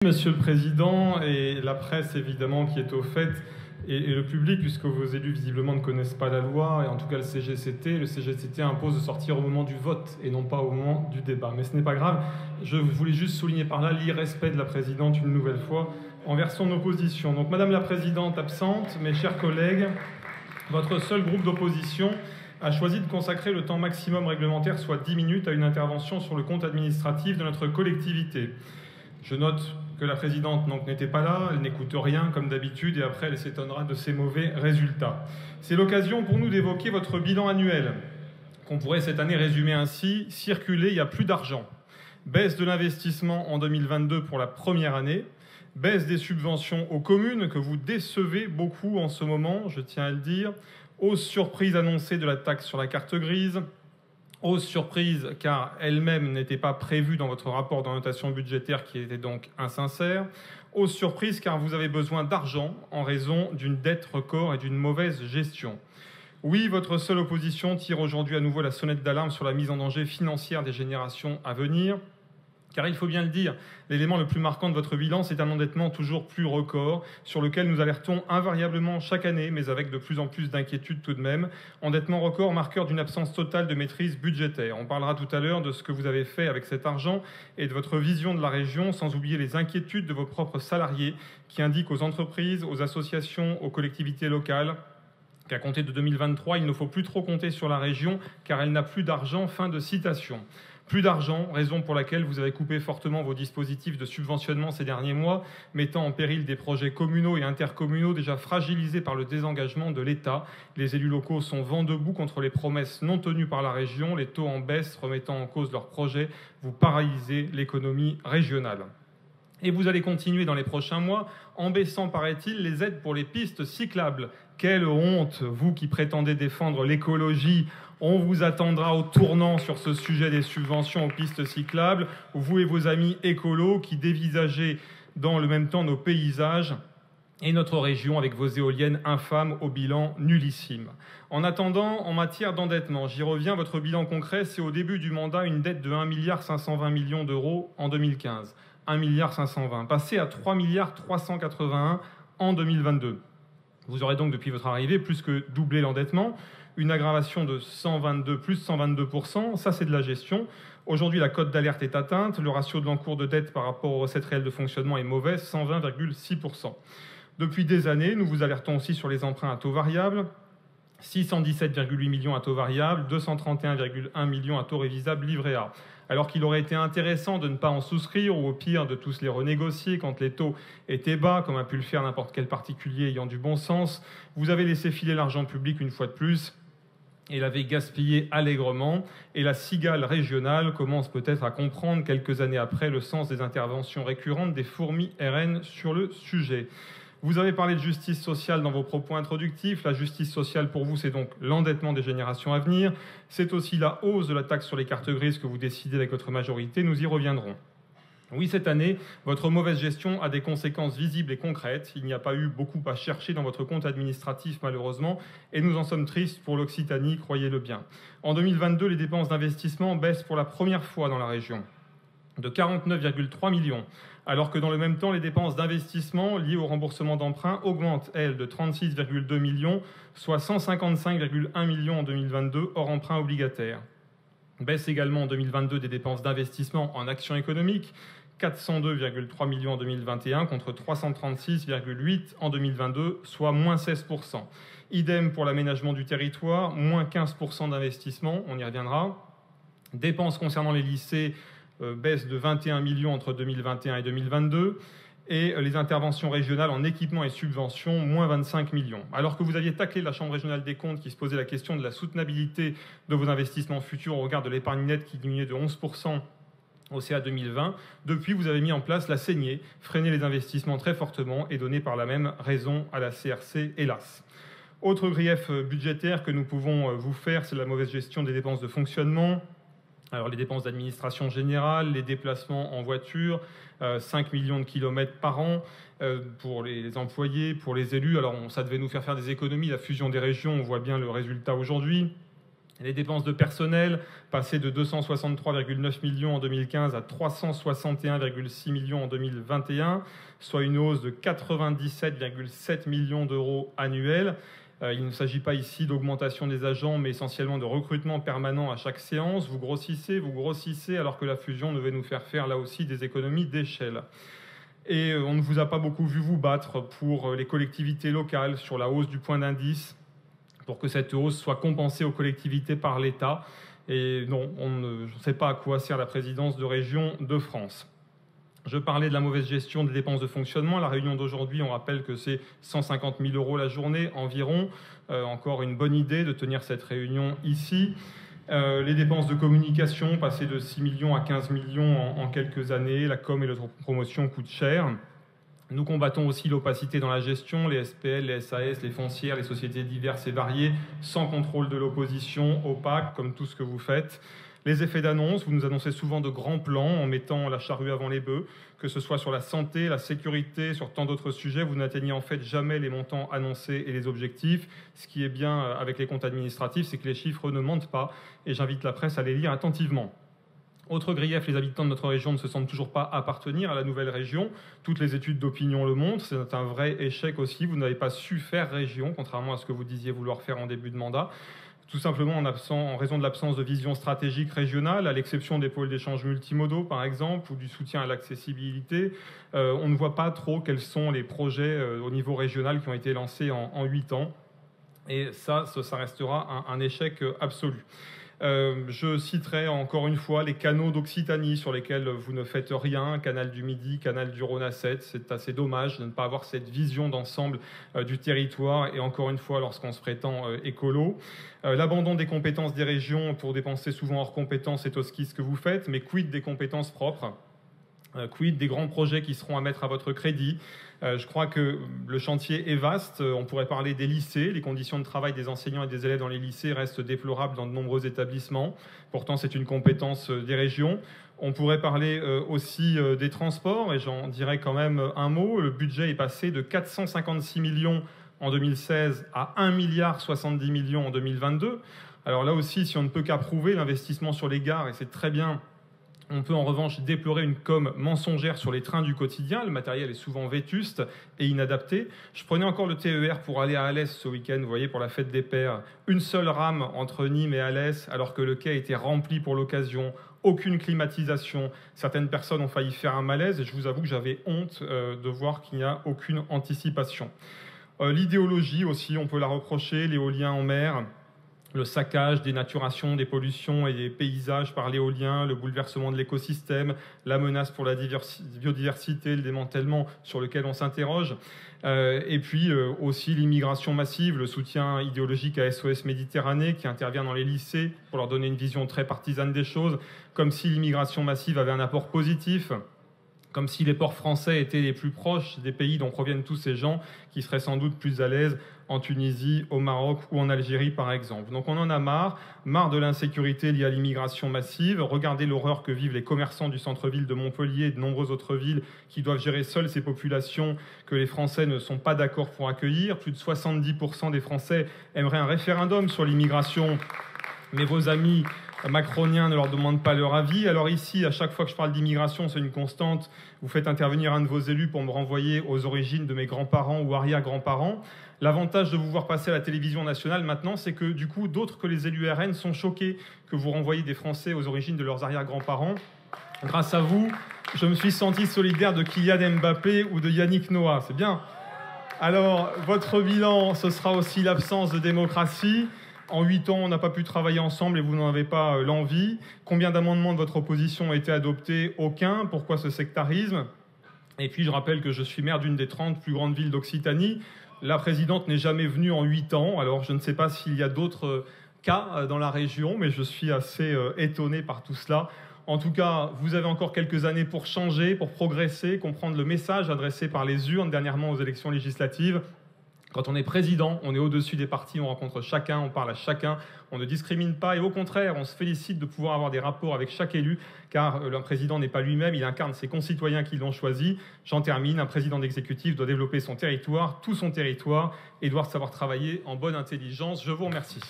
Monsieur le Président, et la presse évidemment qui est au fait, et le public, puisque vos élus visiblement ne connaissent pas la loi, et en tout cas le CGCT. Le CGCT impose de sortir au moment du vote et non pas au moment du débat. Mais ce n'est pas grave, je voulais juste souligner par là l'irrespect de la Présidente une nouvelle fois envers son opposition. Donc Madame la Présidente absente, mes chers collègues, votre seul groupe d'opposition a choisi de consacrer le temps maximum réglementaire, soit 10 minutes, à une intervention sur le compte administratif de notre collectivité. Je note que la présidente n'était pas là, elle n'écoute rien comme d'habitude et après elle s'étonnera de ses mauvais résultats. C'est l'occasion pour nous d'évoquer votre bilan annuel, qu'on pourrait cette année résumer ainsi: circuler, il n'y a plus d'argent. Baisse de l'investissement en 2022 pour la première année, baisse des subventions aux communes que vous décevez beaucoup en ce moment, je tiens à le dire, hausse surprise annoncée de la taxe sur la carte grise, hausse surprise car elle-même n'était pas prévue dans votre rapport d'orientation budgétaire qui était donc insincère. Hausse surprise car vous avez besoin d'argent en raison d'une dette record et d'une mauvaise gestion. Oui, votre seule opposition tire aujourd'hui à nouveau la sonnette d'alarme sur la mise en danger financière des générations à venir. Car il faut bien le dire, l'élément le plus marquant de votre bilan, c'est un endettement toujours plus record, sur lequel nous alertons invariablement chaque année, mais avec de plus en plus d'inquiétude tout de même. Endettement record, marqueur d'une absence totale de maîtrise budgétaire. On parlera tout à l'heure de ce que vous avez fait avec cet argent et de votre vision de la région, sans oublier les inquiétudes de vos propres salariés, qui indiquent aux entreprises, aux associations, aux collectivités locales qu'à compter de 2023, il ne faut plus trop compter sur la région, car elle n'a plus d'argent. Fin de citation. Plus d'argent, raison pour laquelle vous avez coupé fortement vos dispositifs de subventionnement ces derniers mois, mettant en péril des projets communaux et intercommunaux déjà fragilisés par le désengagement de l'État. Les élus locaux sont vent debout contre les promesses non tenues par la région, les taux en baisse remettant en cause leurs projets. Vous paralysez l'économie régionale. Et vous allez continuer dans les prochains mois en baissant, paraît-il, les aides pour les pistes cyclables. Quelle honte, vous qui prétendez défendre l'écologie. On vous attendra au tournant sur ce sujet des subventions aux pistes cyclables, vous et vos amis écolos qui dévisagez dans le même temps nos paysages et notre région avec vos éoliennes infâmes au bilan nullissime. En attendant, en matière d'endettement, j'y reviens, votre bilan concret, c'est au début du mandat une dette de 1,520 milliard d'euros en 2015. 1,520 passé à 3,381 en 2022. Vous aurez donc depuis votre arrivée plus que doublé l'endettement, une aggravation de plus 122%, ça c'est de la gestion. Aujourd'hui la cote d'alerte est atteinte, le ratio de l'encours de dette par rapport aux recettes réelles de fonctionnement est mauvais, 120,6%. Depuis des années, nous vous alertons aussi sur les emprunts à taux variable, 617,8 millions à taux variable, 231,1 millions à taux révisable livret A. Alors qu'il aurait été intéressant de ne pas en souscrire ou au pire de tous les renégocier quand les taux étaient bas, comme a pu le faire n'importe quel particulier ayant du bon sens, vous avez laissé filer l'argent public une fois de plus et l'avez gaspillé allègrement. Et la cigale régionale commence peut-être à comprendre quelques années après le sens des interventions récurrentes des fourmis RN sur le sujet. Vous avez parlé de justice sociale dans vos propos introductifs. La justice sociale, pour vous, c'est donc l'endettement des générations à venir. C'est aussi la hausse de la taxe sur les cartes grises que vous décidez avec votre majorité. Nous y reviendrons. Oui, cette année, votre mauvaise gestion a des conséquences visibles et concrètes. Il n'y a pas eu beaucoup à chercher dans votre compte administratif, malheureusement, et nous en sommes tristes pour l'Occitanie, croyez-le bien. En 2022, les dépenses d'investissement baissent pour la première fois dans la région, de 49,3 millions, alors que dans le même temps, les dépenses d'investissement liées au remboursement d'emprunts augmentent, elles, de 36,2 millions, soit 155,1 millions en 2022, hors emprunt obligataire. Baisse également en 2022 des dépenses d'investissement en actions économiques, 402,3 millions en 2021 contre 336,8 en 2022, soit moins 16%. Idem pour l'aménagement du territoire, moins 15% d'investissement, on y reviendra. Dépenses concernant les lycées, baisse de 21 millions entre 2021 et 2022, et les interventions régionales en équipement et subventions, moins 25 millions. Alors que vous aviez taclé la Chambre régionale des comptes qui se posait la question de la soutenabilité de vos investissements futurs au regard de l'épargne nette qui diminuait de 11% au CA 2020, depuis vous avez mis en place la saignée, freiné les investissements très fortement et donné par la même raison à la CRC, hélas. Autre grief budgétaire que nous pouvons vous faire, c'est la mauvaise gestion des dépenses de fonctionnement. Alors les dépenses d'administration générale, les déplacements en voiture, 5 millions de kilomètres par an pour les employés, pour les élus. Alors ça devait nous faire des économies, la fusion des régions, on voit bien le résultat aujourd'hui. Les dépenses de personnel, passées de 263,9 millions en 2015 à 361,6 millions en 2021, soit une hausse de 97,7 millions d'euros annuels. Il ne s'agit pas ici d'augmentation des agents, mais essentiellement de recrutement permanent à chaque séance. Vous grossissez, alors que la fusion devait nous faire là aussi des économies d'échelle. Et on ne vous a pas beaucoup vu vous battre pour les collectivités locales sur la hausse du point d'indice, pour que cette hausse soit compensée aux collectivités par l'État. Et non, je ne sais pas à quoi sert la présidence de région de France. Je parlais de la mauvaise gestion des dépenses de fonctionnement. La réunion d'aujourd'hui, on rappelle que c'est 150 000 € la journée environ. Encore une bonne idée de tenir cette réunion ici. Les dépenses de communication, passées de 6 millions à 15 millions en quelques années. La com et la promotion coûtent cher. Nous combattons aussi l'opacité dans la gestion, les SPL, les SAS, les foncières, les sociétés diverses et variées, sans contrôle de l'opposition, opaque, comme tout ce que vous faites. Les effets d'annonce, vous nous annoncez souvent de grands plans en mettant la charrue avant les bœufs, que ce soit sur la santé, la sécurité, sur tant d'autres sujets. Vous n'atteignez en fait jamais les montants annoncés et les objectifs. Ce qui est bien avec les comptes administratifs, c'est que les chiffres ne mentent pas, et j'invite la presse à les lire attentivement. Autre grief, les habitants de notre région ne se sentent toujours pas appartenir à la nouvelle région. Toutes les études d'opinion le montrent. C'est un vrai échec aussi. Vous n'avez pas su faire région, contrairement à ce que vous disiez vouloir faire en début de mandat. Tout simplement en raison de l'absence de vision stratégique régionale, à l'exception des pôles d'échange multimodaux, par exemple, ou du soutien à l'accessibilité. On ne voit pas trop quels sont les projets au niveau régional qui ont été lancés en 8 ans. Et ça restera un échec absolu. Je citerai encore une fois les canaux d'Occitanie sur lesquels vous ne faites rien, canal du Midi, canal du Rhône à 7. C'est assez dommage de ne pas avoir cette vision d'ensemble du territoire, et encore une fois lorsqu'on se prétend écolo. L'abandon des compétences des régions pour dépenser souvent hors compétences, c'est aussi ce que vous faites, mais quid des compétences propres ? Quid des grands projets qui seront à mettre à votre crédit ? Je crois que le chantier est vaste. On pourrait parler des lycées. Les conditions de travail des enseignants et des élèves dans les lycées restent déplorables dans de nombreux établissements. Pourtant, c'est une compétence des régions. On pourrait parler aussi des transports, et j'en dirais quand même un mot. Le budget est passé de 456 millions en 2016 à 1,70 milliard en 2022. Alors là aussi, si on ne peut qu'approuver l'investissement sur les gares, et c'est très bien, on peut en revanche déplorer une com mensongère sur les trains du quotidien. Le matériel est souvent vétuste et inadapté. Je prenais encore le TER pour aller à Alès ce week-end, vous voyez, pour la fête des pères. Une seule rame entre Nîmes et Alès, alors que le quai était rempli pour l'occasion. Aucune climatisation. Certaines personnes ont failli faire un malaise, et je vous avoue que j'avais honte de voir qu'il n'y a aucune anticipation. L'idéologie aussi, on peut la reprocher, l'éolien en mer. Le saccage, dénaturation, des pollutions et des paysages par l'éolien, le bouleversement de l'écosystème, la menace pour la biodiversité, le démantèlement sur lequel on s'interroge. Et puis aussi l'immigration massive, le soutien idéologique à SOS Méditerranée qui intervient dans les lycées pour leur donner une vision très partisane des choses, comme si l'immigration massive avait un apport positif. Comme si les ports français étaient les plus proches des pays dont proviennent tous ces gens qui seraient sans doute plus à l'aise en Tunisie, au Maroc ou en Algérie par exemple. Donc on en a marre de l'insécurité liée à l'immigration massive. Regardez l'horreur que vivent les commerçants du centre-ville de Montpellier et de nombreuses autres villes qui doivent gérer seules ces populations que les Français ne sont pas d'accord pour accueillir. Plus de 70% des Français aimeraient un référendum sur l'immigration, mais vos amis macroniens ne leur demandent pas leur avis. Alors ici, à chaque fois que je parle d'immigration, c'est une constante. Vous faites intervenir un de vos élus pour me renvoyer aux origines de mes grands-parents ou arrière-grands-parents. L'avantage de vous voir passer à la télévision nationale maintenant, c'est que du coup, d'autres que les élus RN sont choqués que vous renvoyiez des Français aux origines de leurs arrière-grands-parents. Grâce à vous, je me suis senti solidaire de Kylian Mbappé ou de Yannick Noah. C'est bien. Alors, votre bilan, ce sera aussi l'absence de démocratie. En 8 ans, on n'a pas pu travailler ensemble et vous n'en avez pas l'envie. Combien d'amendements de votre opposition ont été adoptés ? Aucun. Pourquoi ce sectarisme ? Et puis, je rappelle que je suis maire d'une des 30 plus grandes villes d'Occitanie. La présidente n'est jamais venue en 8 ans. Alors, je ne sais pas s'il y a d'autres cas dans la région, mais je suis assez étonné par tout cela. En tout cas, vous avez encore quelques années pour changer, pour progresser, comprendre le message adressé par les urnes dernièrement aux élections législatives. Quand on est président, on est au-dessus des partis, on rencontre chacun, on parle à chacun, on ne discrimine pas et au contraire, on se félicite de pouvoir avoir des rapports avec chaque élu car le président n'est pas lui-même, il incarne ses concitoyens qui l'ont choisi. J'en termine, un président d'exécutif doit développer son territoire, tout son territoire et doit savoir travailler en bonne intelligence. Je vous remercie.